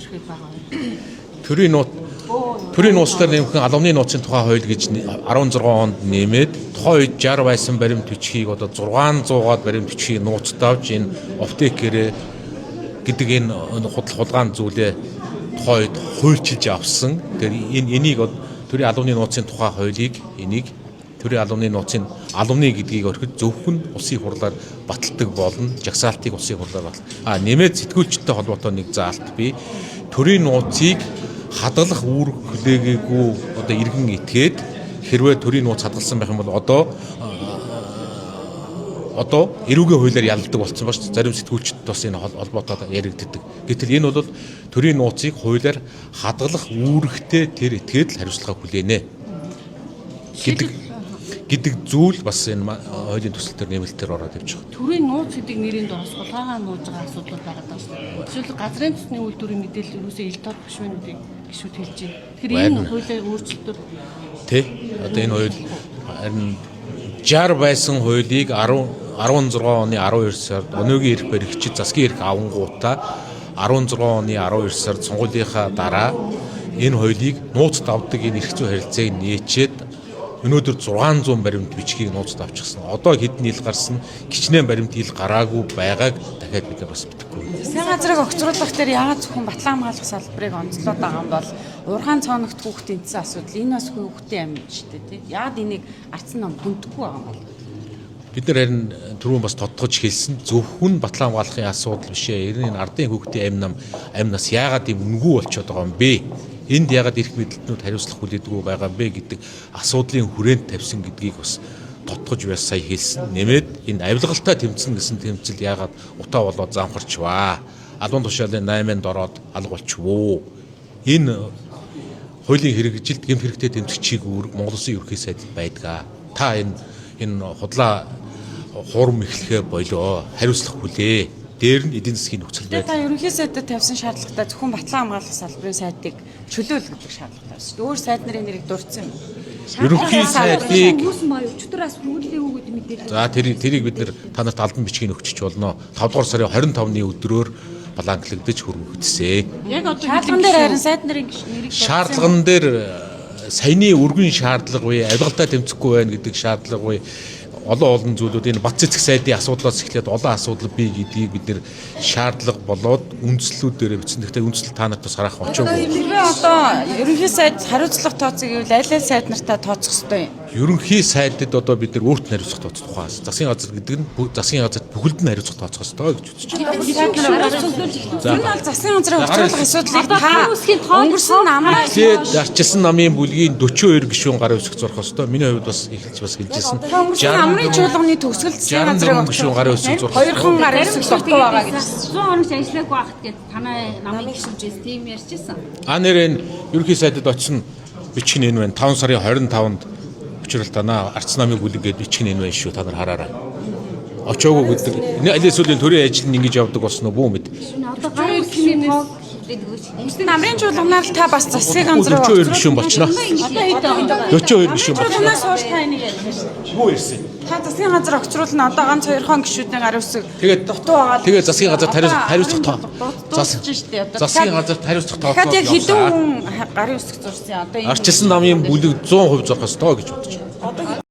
төвшгийг байгаа. Төрийн нууцлаар нэмхэн албаны нууцын тухай хууль гэж 16 онд нэмээд тухайн үед 60 байсан баримт бичгийг одоо 600-аад баримт бичгийг нууцтаавж энэ оптекерэ гэдэг энэ худалдаан зүйлээ тухайн үед хуульчилж авсан. Тэгэхээр энийг төрийн албаны нууцын тухай хуулийг энийг төрийн албаны нууцын албаны гэдгийг орхид зөвхөн улсын хурлаар баталдаг болно. Жагсаалтыг улсын хурлаар батал. Нэмээд сэтгүүлчтэй холбоотой нэг заалт бий. Төрийн нууцыг хадгалах үүрэг хүлээгээгүй одоо иргэн итгээд хэрвээ төрийн нууц хадгалсан байх юм бол одоо эрүүгийн хуулиар ялдаг болсон ба ш зарим сэтгүүлчид бас энэ холбоотой яригддаг. Гэтэл энэ бол төрийн нууцыг хуулиар хадгалах үүрэгтэй тэр этгээд л хариуцлага хүлээнэ гэдэг зүйл бас энэ хуулийн төсөлтөөр нэмэлтээр ороод явж байгаа. Төрийн нууц гэдэг нэрийн дор сулгаагаа нууж байгаа асуудал байгаа даа шүү дээ. Жишээлбэл газрын төсний үйлдвэрийн мэдээлэл юусээ ил тод гишүүнүүдийг гишүүд хэлж байна. Тэгэхээр энэ хуулийн өөрчлөлтөөр одоо энэ хууль харин 60 байсан хуулийг 16 оны 12 сард өнөөгийн эрх баригчид засгийн эрх авангуудаа 16 оны 12 сард сонгуулийнхаа дараа энэ хуулийг нууцд авдаг энэ эрх зүйн харилцааг нээчээд өнөөдөр 600 баримт бичгийг нууцд авчихсан. Одоо хэдэн ил гарсан гичнээн баримт ил гараагүй байгааг дахиад бид бас мэдэхгүй. Засгийн газрыг огцруулах дээр яагаад зөвхөн батлан хамгаалах салбарыг онцлоод байгаа юм бол ургаан цооногт хүүхдийн эцсийн асуудал энэ бас хүүхдийн амь шүү дээ тий. Яагаад энийг ардсан ном хүндэхгүй байгаа юм бол бид нар харин түрүүн бас тодтогч хэлсэн зөвхөн батлан хамгаалахын асуудал биш ээ. Энэ ардын хүүхдийн амнаас яагаад ийм үнгүй болчиход байгаа юм бэ? Энд яагаад эрх мэдэлтнүүд хариуцлах хүлээдэггүй байгаа бэ гэдэг асуудлын хүрээнд тавьсан гэдгийг бас тодтогч бас сая хэлсэн. Нэмээд энэ авилгалтай тэмцэн гэсэн тэмцэл яагаад утаа болоод замхарчваа? Албан тушаалын 8-нд ороод алга болчихвоо. Энэ хуулийн хэрэгжилт гэмт хэрэгтэй тэмцэгчийг Монгол Улсын ерөнхий сайдд байдаг. Та энэ худлаа хурам эхлэхэ болоо хариуцлах хүлээ. Дээр нь эдийн засгийн нөхцөл байдал. Та ерөнхий сайдад тавьсан шаардлагатай зөвхөн батлан хамгаалах салбарын сайдыг чөлөөл гэдэг шаардлага байсан шүү дээ. Өөр сайд нарын нэрийг дурдсан юм. Ерөнхий сайдыг хүмүүс маяг өчтөрөөс хүргэлээ үг гэдэг мэдээлэл. За тэрийг бид нэр та нарт албан бичгийг өгчих болно. 5 дугаар сарын 25-ны өдрөөр баланклагдаж хөрвөгдсөн. Яг одоо шаардлаган дээр харин сайд нарын нэрийг шаардлаган дээр саяны өргөн шаардлага буй авилгалтай тэмцэхгүй байна гэдэг шаардлага буй олон зүйлүүд энэ бат цэцэг сайдын асуудлаас эхлээд олон асуудал бий гэдгийг бид нэр шаардлага болоод үндслүүд дээр бичсэн. Гэхдээ үндсэл та нарт бас харах очоогүй. Хэрвээ одоо ерөнхий сайд хариуцлага тооцох гэвэл аль аль сайд нартаа тооцох ёстой юм. Ерөнхий сайдад одоо бид нар өөрт нь хариуцлах тооцох тухай. Засгийн газар гэдэг нь засгийн газарт бүхэлд нь хариуцлах тооцох ёстой гэж үзэж байна. Энэ бол засгийн газрын орчуулах асуудлыг та өнгөрсөн намраа тэгээд арчилсан намын бүлгийн 42 гишүүн гарын үсэг зурх ёстой. Миний хувьд бас эхэлж бас хэлжсэн. намрын чуулганы төгсгөл засгийн газрын гишүүн гарын үсэг зурх. Хоёрхан гарын үсэг зурхгүй байгаа гэж. 100 хоногч ажиллаагүй байхад гээд танай намыг гişвжээс тийм ярьжсэн. Нэр энэ ерөнхий сайдад очсон бичих нь энэ байна. 5 сарын 25-нд учралтана арц намын бүлэг гээд бичих нь энэ байна шүү. Та нар хараарай. Очоогүй гэдэг. Аль эсвэл төрийн ажил нь ингэж явдаг болсон уу бүү мэд. Одоо гарын үсгийн тоог Намрын чуулганаар л та бас засгийн газрын 42 гишүүн болчихно. одоо 42 гишүүн болчихно. чуулганаас хойш та энийг ярьж Юу ирсэн? та засгийн газар огцруулна одоо ганц хоёрхан гишүүдийн гарын үсэг Тэгээд дутуу байгаа. тэгээд засгийн газар хариуцлах тоо. Дуусч штэ одоо. Засгийн газар хариуцлах тоо. Дахиад яг хэдэн хүн гарын үсэг зурсан одоо энэ Арчилсан намын бүлэг 100% зурх ёстой гэж бодож байна.